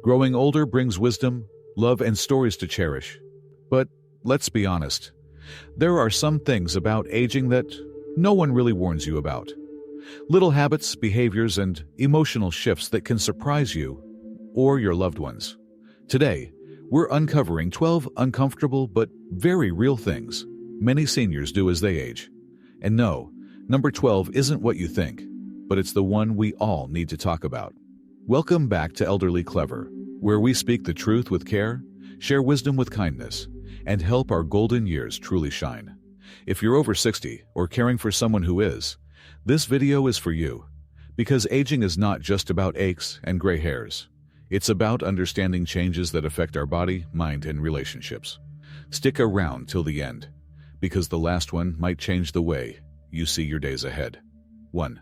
Growing older brings wisdom, love, and stories to cherish. But let's be honest, there are some things about aging that no one really warns you about. Little habits, behaviors, and emotional shifts that can surprise you or your loved ones. Today, we're uncovering 12 uncomfortable but very real things many seniors do as they age. And no, number 12 isn't what you think, but it's the one we all need to talk about. Welcome back to Elderly Clever, where we speak the truth with care, share wisdom with kindness, and help our golden years truly shine. If you're over 60 or caring for someone who is, this video is for you, because aging is not just about aches and gray hairs. It's about understanding changes that affect our body, mind, and relationships. Stick around till the end, because the last one might change the way you see your days ahead. 1.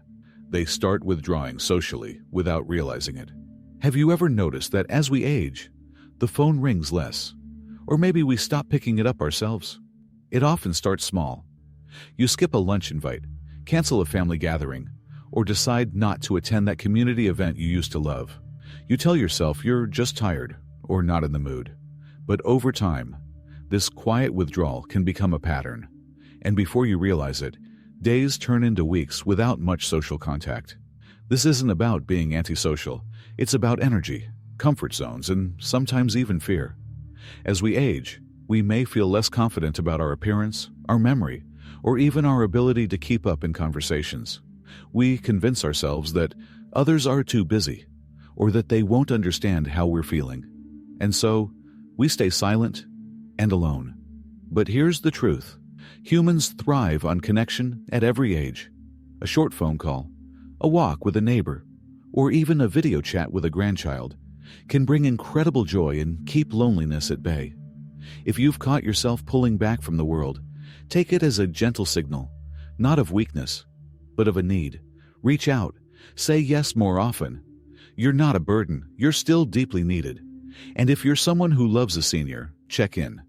They start withdrawing socially without realizing it. Have you ever noticed that as we age, the phone rings less, or maybe we stop picking it up ourselves? It often starts small. You skip a lunch invite, cancel a family gathering, or decide not to attend that community event you used to love. You tell yourself you're just tired or not in the mood. But over time, this quiet withdrawal can become a pattern. And before you realize it, days turn into weeks without much social contact. This isn't about being antisocial. It's about energy, comfort zones, and sometimes even fear. As we age, we may feel less confident about our appearance, our memory, or even our ability to keep up in conversations. We convince ourselves that others are too busy, or that they won't understand how we're feeling. And so, we stay silent and alone. But here's the truth. Humans thrive on connection at every age. A short phone call, a walk with a neighbor, or even a video chat with a grandchild can bring incredible joy and keep loneliness at bay. If you've caught yourself pulling back from the world, take it as a gentle signal, not of weakness, but of a need. Reach out. Say yes more often. You're not a burden. You're still deeply needed. And if you're someone who loves a senior, check in.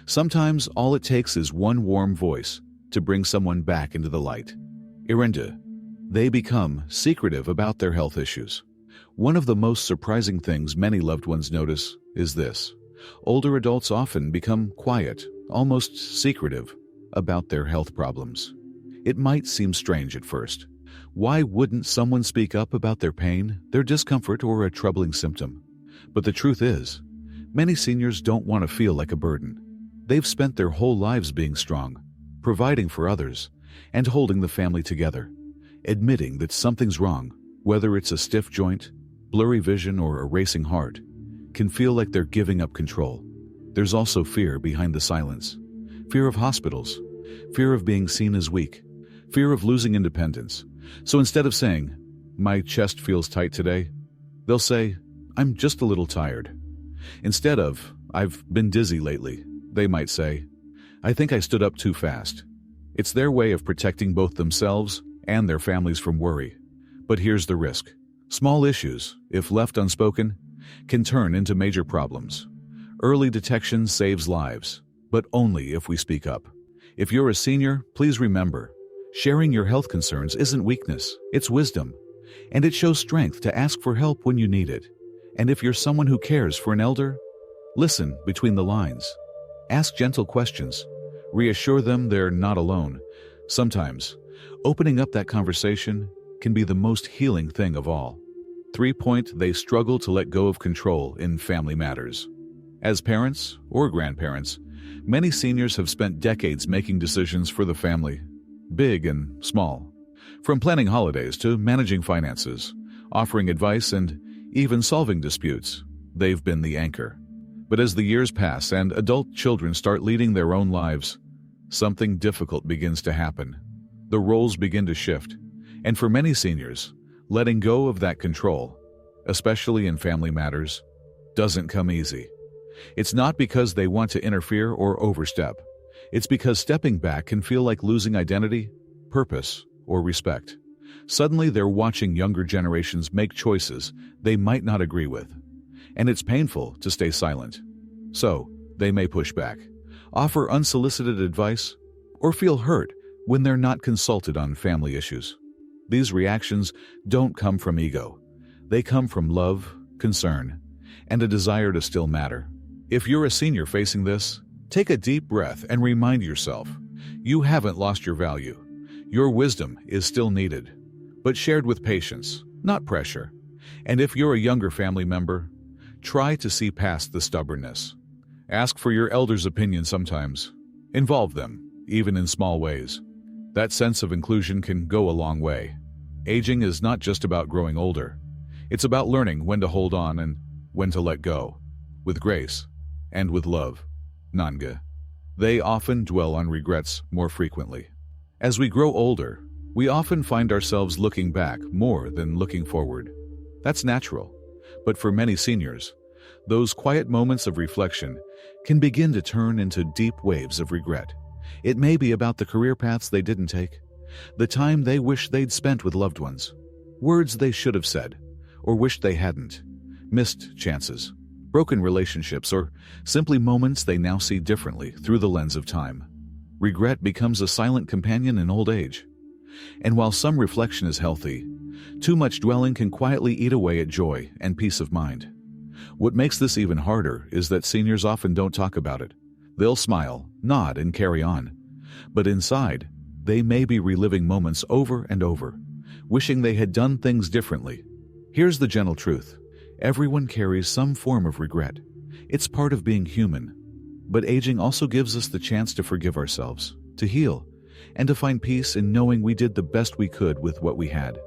Sometimes all it takes is one warm voice to bring someone back into the light. Irinda. They become secretive about their health issues. One of the most surprising things many loved ones notice is this. Older adults often become quiet, almost secretive, about their health problems. It might seem strange at first. Why wouldn't someone speak up about their pain, their discomfort, or a troubling symptom? But the truth is, many seniors don't want to feel like a burden. They've spent their whole lives being strong, providing for others, and holding the family together. Admitting that something's wrong, whether it's a stiff joint, blurry vision, or a racing heart, can feel like they're giving up control. There's also fear behind the silence. Fear of hospitals, fear of being seen as weak, fear of losing independence. So instead of saying, "My chest feels tight today," they'll say, "I'm just a little tired." Instead of, "I've been dizzy lately," they might say, "I think I stood up too fast." It's their way of protecting both themselves and their families from worry. But here's the risk. Small issues, if left unspoken, can turn into major problems. Early detection saves lives, but only if we speak up. If you're a senior, please remember, sharing your health concerns isn't weakness, it's wisdom. And it shows strength to ask for help when you need it. And if you're someone who cares for an elder, listen between the lines. Ask gentle questions. Reassure them they're not alone. Sometimes, opening up that conversation can be the most healing thing of all. 3. They struggle to let go of control in family matters. As parents or grandparents, many seniors have spent decades making decisions for the family, big and small. From planning holidays to managing finances, offering advice, and even solving disputes, they've been the anchor. But as the years pass and adult children start leading their own lives, something difficult begins to happen. The roles begin to shift, and for many seniors, letting go of that control, especially in family matters, doesn't come easy. It's not because they want to interfere or overstep. It's because stepping back can feel like losing identity, purpose, or respect. Suddenly they're watching younger generations make choices they might not agree with, and it's painful to stay silent. So, they may push back, offer unsolicited advice, or feel hurt when they're not consulted on family issues. These reactions don't come from ego. They come from love, concern, and a desire to still matter. If you're a senior facing this, take a deep breath and remind yourself, you haven't lost your value. Your wisdom is still needed, but shared with patience, not pressure. And if you're a younger family member, try to see past the stubbornness. Ask for your elders' opinion sometimes. Involve them, even in small ways. That sense of inclusion can go a long way. Aging is not just about growing older. It's about learning when to hold on and when to let go, with grace and with love. Nanga. They often dwell on regrets more frequently. As we grow older, we often find ourselves looking back more than looking forward. That's natural, but for many seniors, those quiet moments of reflection can begin to turn into deep waves of regret. It may be about the career paths they didn't take, the time they wish they'd spent with loved ones, words they should have said, or wished they hadn't, missed chances, broken relationships, or simply moments they now see differently through the lens of time. Regret becomes a silent companion in old age. And while some reflection is healthy, too much dwelling can quietly eat away at joy and peace of mind. What makes this even harder is that seniors often don't talk about it. They'll smile, nod, and carry on. But inside, they may be reliving moments over and over, wishing they had done things differently. Here's the gentle truth. Everyone carries some form of regret. It's part of being human. But aging also gives us the chance to forgive ourselves, to heal, and to find peace in knowing we did the best we could with what we had.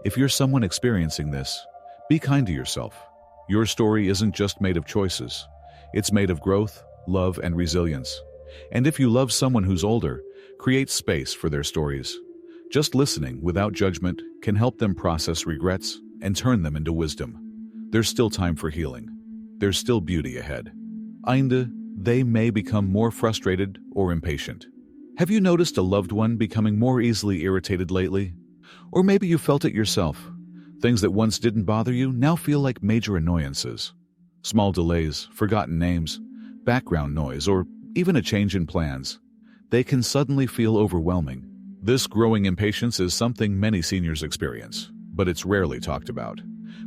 If you're someone experiencing this, be kind to yourself. Your story isn't just made of choices. It's made of growth, love, and resilience. And if you love someone who's older, create space for their stories. Just listening without judgment can help them process regrets and turn them into wisdom. There's still time for healing. There's still beauty ahead. They may become more frustrated or impatient. Have you noticed a loved one becoming more easily irritated lately? Or maybe you felt it yourself. Things that once didn't bother you now feel like major annoyances. Small delays, forgotten names, background noise, or even a change in plans. They can suddenly feel overwhelming. This growing impatience is something many seniors experience, but it's rarely talked about.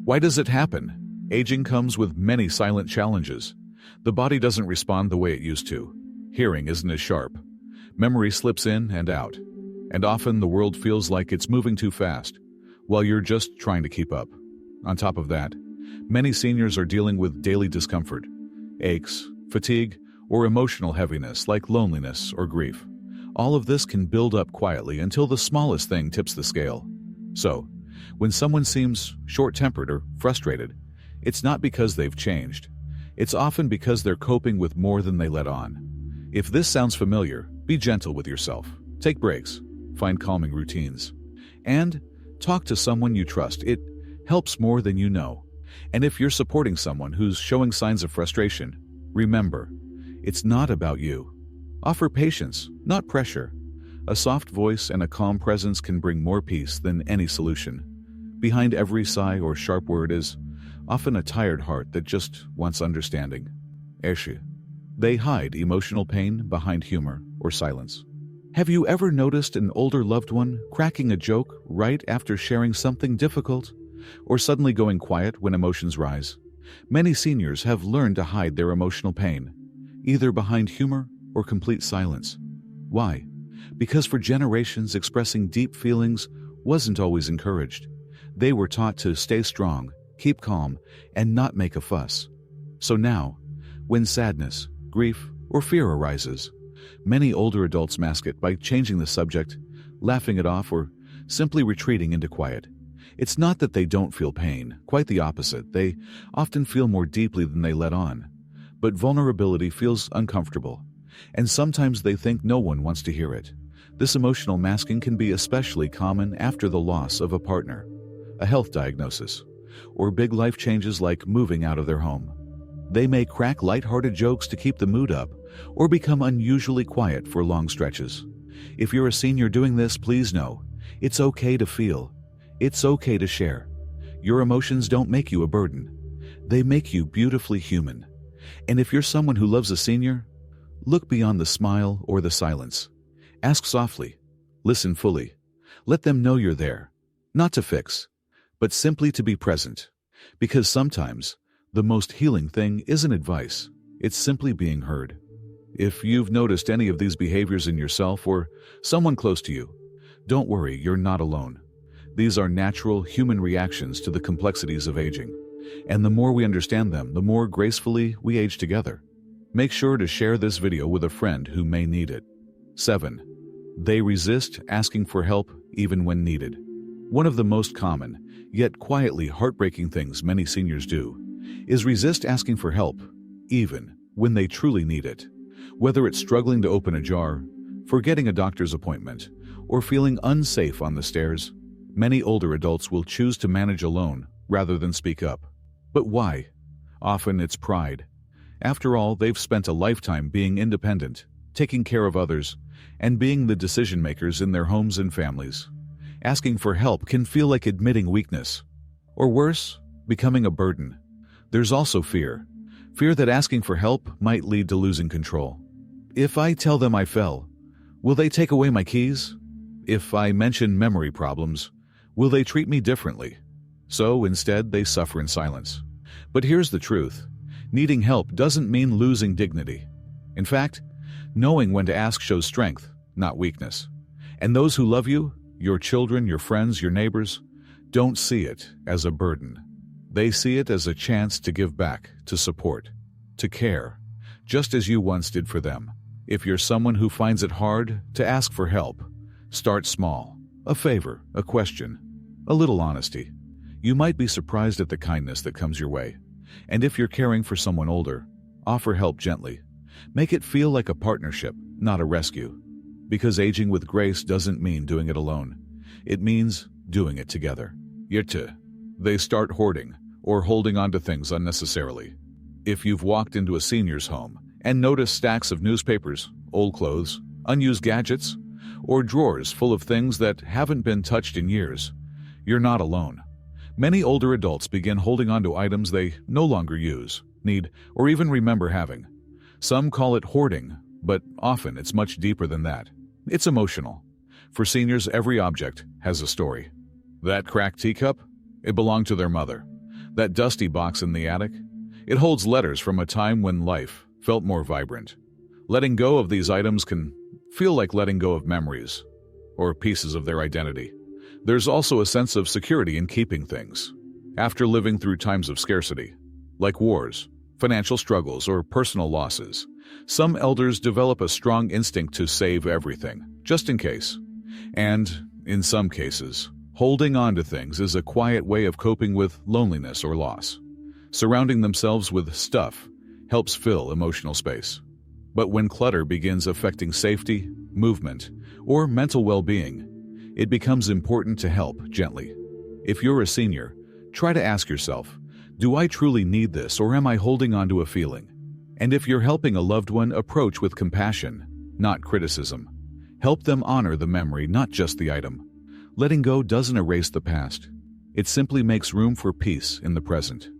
Why does it happen? Aging comes with many silent challenges. The body doesn't respond the way it used to. Hearing isn't as sharp. Memory slips in and out. And often the world feels like it's moving too fast, while you're just trying to keep up. On top of that, many seniors are dealing with daily discomfort, aches, fatigue, or emotional heaviness like loneliness or grief. All of this can build up quietly until the smallest thing tips the scale. So, when someone seems short-tempered or frustrated, it's not because they've changed. It's often because they're coping with more than they let on. If this sounds familiar, be gentle with yourself. Take breaks, find calming routines, and talk to someone you trust. It helps more than you know. And if you're supporting someone who's showing signs of frustration, remember, it's not about you. Offer patience, not pressure. A soft voice and a calm presence can bring more peace than any solution. Behind every sigh or sharp word is often a tired heart that just wants understanding. They hide emotional pain behind humor or silence. Have you ever noticed an older loved one cracking a joke right after sharing something difficult, or suddenly going quiet when emotions rise? Many seniors have learned to hide their emotional pain, either behind humor or complete silence. Why? Because for generations, expressing deep feelings wasn't always encouraged. They were taught to stay strong, keep calm, and not make a fuss. So now, when sadness, grief, or fear arises, many older adults mask it by changing the subject, laughing it off, or simply retreating into quiet. It's not that they don't feel pain, quite the opposite. They often feel more deeply than they let on. But vulnerability feels uncomfortable, and sometimes they think no one wants to hear it. This emotional masking can be especially common after the loss of a partner, a health diagnosis, or big life changes like moving out of their home. They may crack lighthearted jokes to keep the mood up, or become unusually quiet for long stretches. If you're a senior doing this, please know, it's okay to feel. It's okay to share. Your emotions don't make you a burden. They make you beautifully human. And if you're someone who loves a senior, look beyond the smile or the silence. Ask softly. Listen fully. Let them know you're there, not to fix, but simply to be present. Because sometimes, The most healing thing isn't advice, it's simply being heard. If you've noticed any of these behaviors in yourself or someone close to you, don't worry, you're not alone. These are natural human reactions to the complexities of aging, and the more we understand them, the more gracefully we age together. Make sure to share this video with a friend who may need it. 7. They resist asking for help even when needed. One of the most common, yet quietly heartbreaking things many seniors do is resist asking for help, even when they truly need it. Whether it's struggling to open a jar, forgetting a doctor's appointment, or feeling unsafe on the stairs, many older adults will choose to manage alone rather than speak up. But why? Often it's pride. After all, they've spent a lifetime being independent, taking care of others, and being the decision makers in their homes and families. Asking for help can feel like admitting weakness, or worse, becoming a burden. There's also fear. Fear that asking for help might lead to losing control. If I tell them I fell, will they take away my keys? If I mention memory problems, will they treat me differently? So instead, they suffer in silence. But here's the truth. Needing help doesn't mean losing dignity. In fact, knowing when to ask shows strength, not weakness. And those who love you, your children, your friends, your neighbors, don't see it as a burden. They see it as a chance to give back, to support, to care, just as you once did for them. If you're someone who finds it hard to ask for help, start small. A favor, a question, a little honesty. You might be surprised at the kindness that comes your way. And if you're caring for someone older, offer help gently. Make it feel like a partnership, not a rescue. Because aging with grace doesn't mean doing it alone. It means doing it together. Yet, they start hoarding or holding on to things unnecessarily. If you've walked into a senior's home and noticed stacks of newspapers, old clothes, unused gadgets, or drawers full of things that haven't been touched in years, you're not alone. Many older adults begin holding on to items they no longer use, need, or even remember having. Some call it hoarding, but often it's much deeper than that. It's emotional. For seniors, every object has a story. That cracked teacup? It belonged to their mother. That dusty box in the attic? It holds letters from a time when life felt more vibrant. Letting go of these items can feel like letting go of memories or pieces of their identity. There's also a sense of security in keeping things. After living through times of scarcity, like wars, financial struggles, or personal losses, some elders develop a strong instinct to save everything, just in case. And, in some cases, holding on to things is a quiet way of coping with loneliness or loss. Surrounding themselves with stuff helps fill emotional space. But when clutter begins affecting safety, movement, or mental well-being, it becomes important to help gently. If you're a senior, try to ask yourself, do I truly need this, or am I holding on to a feeling? And if you're helping a loved one, approach with compassion, not criticism. Help them honor the memory, not just the item. Letting go doesn't erase the past. It simply makes room for peace in the present.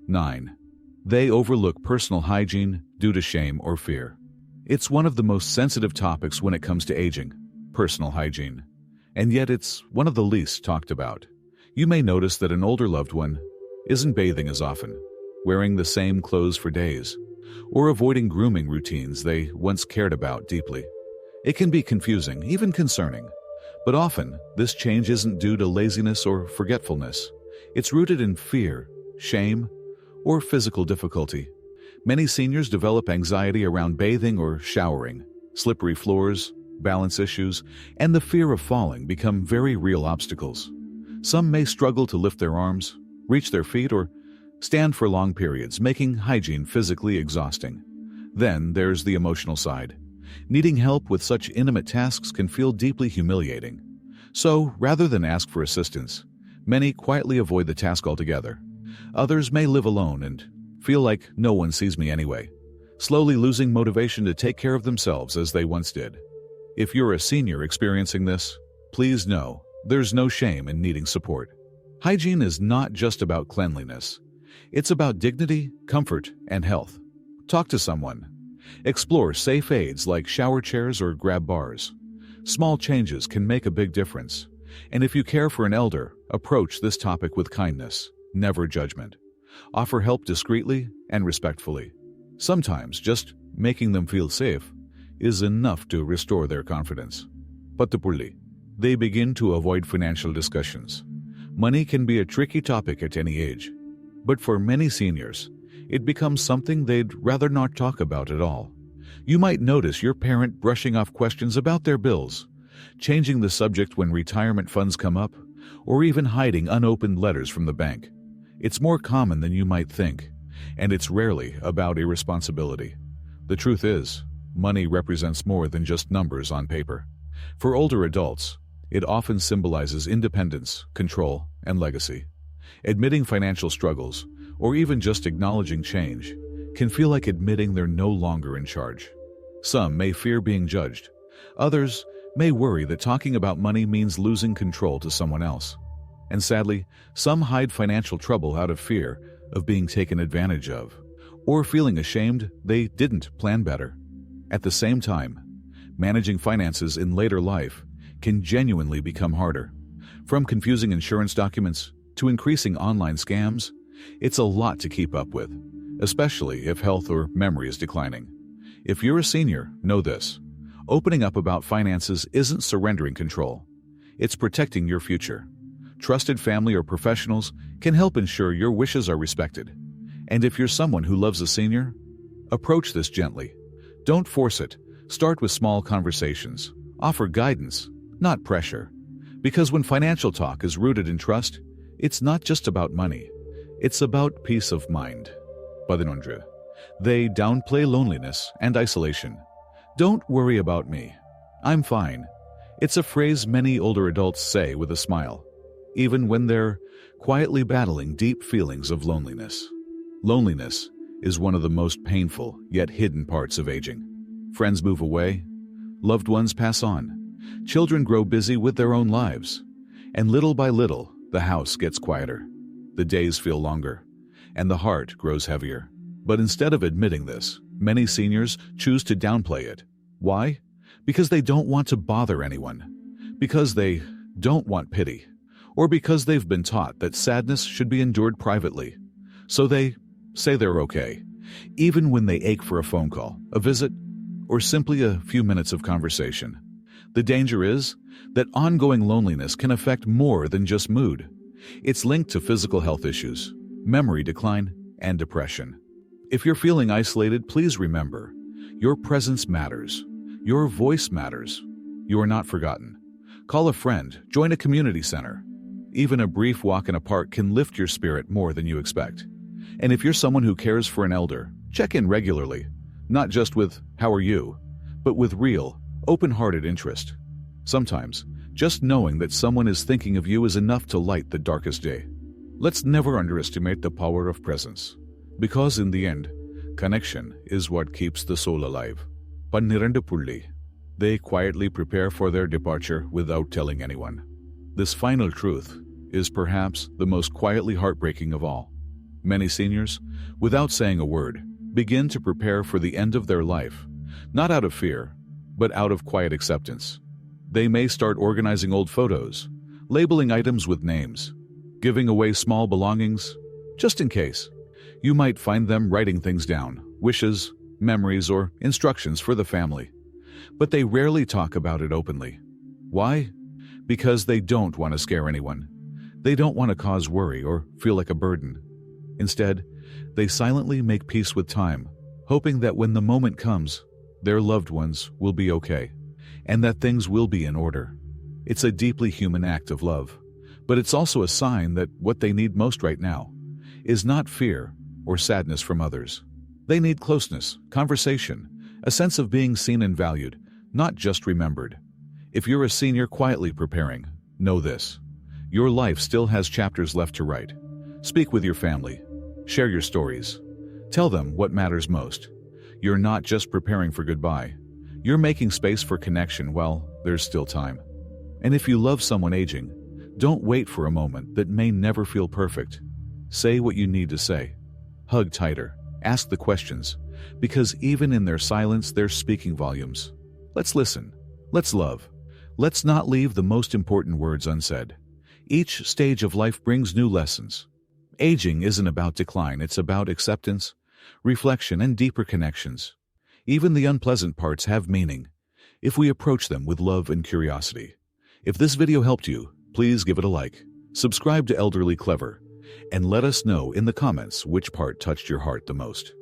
9. They overlook personal hygiene due to shame or fear. It's one of the most sensitive topics when it comes to aging, personal hygiene. And yet it's one of the least talked about. You may notice that an older loved one isn't bathing as often, wearing the same clothes for days, or avoiding grooming routines they once cared about deeply. It can be confusing, even concerning. But often, this change isn't due to laziness or forgetfulness. It's rooted in fear, shame, or physical difficulty. Many seniors develop anxiety around bathing or showering. Slippery floors, balance issues, and the fear of falling become very real obstacles. Some may struggle to lift their arms, reach their feet, or stand for long periods, making hygiene physically exhausting. Then there's the emotional side. Needing help with such intimate tasks can feel deeply humiliating. So, rather than ask for assistance, many quietly avoid the task altogether. Others may live alone and feel like no one sees me anyway, slowly losing motivation to take care of themselves as they once did. If you're a senior experiencing this, please know there's no shame in needing support. Hygiene is not just about cleanliness. It's about dignity, comfort, and health. Talk to someone. Explore safe aids like shower chairs or grab bars. Small changes can make a big difference. And if you care for an elder, approach this topic with kindness, never judgment. Offer help discreetly and respectfully. Sometimes just making them feel safe is enough to restore their confidence. Pattupulli. They begin to avoid financial discussions. Money can be a tricky topic at any age, but for many seniors, it becomes something they'd rather not talk about at all. You might notice your parent brushing off questions about their bills, changing the subject when retirement funds come up, or even hiding unopened letters from the bank. It's more common than you might think, and it's rarely about irresponsibility. The truth is, money represents more than just numbers on paper. For older adults, it often symbolizes independence, control, and legacy. Admitting financial struggles, or even just acknowledging change, can feel like admitting they're no longer in charge. Some may fear being judged. Others may worry that talking about money means losing control to someone else. And sadly, some hide financial trouble out of fear of being taken advantage of, or feeling ashamed they didn't plan better. At the same time, managing finances in later life can genuinely become harder. From confusing insurance documents to increasing online scams, it's a lot to keep up with, especially if health or memory is declining. If you're a senior, know this. Opening up about finances isn't surrendering control. It's protecting your future. Trusted family or professionals can help ensure your wishes are respected. And if you're someone who loves a senior, approach this gently. Don't force it. Start with small conversations. Offer guidance, not pressure. Because when financial talk is rooted in trust, it's not just about money. It's about peace of mind. Padinondra. They downplay loneliness and isolation. Don't worry about me. I'm fine. It's a phrase many older adults say with a smile, even when they're quietly battling deep feelings of loneliness. Loneliness is one of the most painful yet hidden parts of aging. Friends move away, loved ones pass on, children grow busy with their own lives, and little by little, the house gets quieter. The days feel longer, and the heart grows heavier. But instead of admitting this, many seniors choose to downplay it. Why? Because they don't want to bother anyone, because they don't want pity, or because they've been taught that sadness should be endured privately. So they say they're okay, even when they ache for a phone call, a visit, or simply a few minutes of conversation. The danger is that ongoing loneliness can affect more than just mood. It's linked to physical health issues, memory decline, and depression. If you're feeling isolated, please remember, your presence matters. Your voice matters. You are not forgotten. Call a friend, join a community center. Even a brief walk in a park can lift your spirit more than you expect. And if you're someone who cares for an elder, check in regularly, not just with, "How are you?" but with real, open-hearted interest. Sometimes, just knowing that someone is thinking of you is enough to light the darkest day. Let's never underestimate the power of presence, because in the end, connection is what keeps the soul alive. Pannirandupulli. They quietly prepare for their departure without telling anyone. This final truth is perhaps the most quietly heartbreaking of all. Many seniors, without saying a word, begin to prepare for the end of their life, not out of fear, but out of quiet acceptance. They may start organizing old photos, labeling items with names, giving away small belongings, just in case. You might find them writing things down, wishes, memories, or instructions for the family. But they rarely talk about it openly. Why? Because they don't want to scare anyone. They don't want to cause worry or feel like a burden. Instead, they silently make peace with time, hoping that when the moment comes, their loved ones will be okay, and that things will be in order. It's a deeply human act of love, but it's also a sign that what they need most right now is not fear or sadness from others. They need closeness, conversation, a sense of being seen and valued, not just remembered. If you're a senior quietly preparing, know this. Your life still has chapters left to write. Speak with your family. Share your stories. Tell them what matters most. You're not just preparing for goodbye. You're making space for connection while there's still time. And if you love someone aging, don't wait for a moment that may never feel perfect. Say what you need to say. Hug tighter. Ask the questions, because even in their silence, they're speaking volumes. Let's listen. Let's love. Let's not leave the most important words unsaid. Each stage of life brings new lessons. Aging isn't about decline, it's about acceptance, reflection, and deeper connections. Even the unpleasant parts have meaning, if we approach them with love and curiosity. If this video helped you, please give it a like, subscribe to Elderly Clever, and let us know in the comments which part touched your heart the most.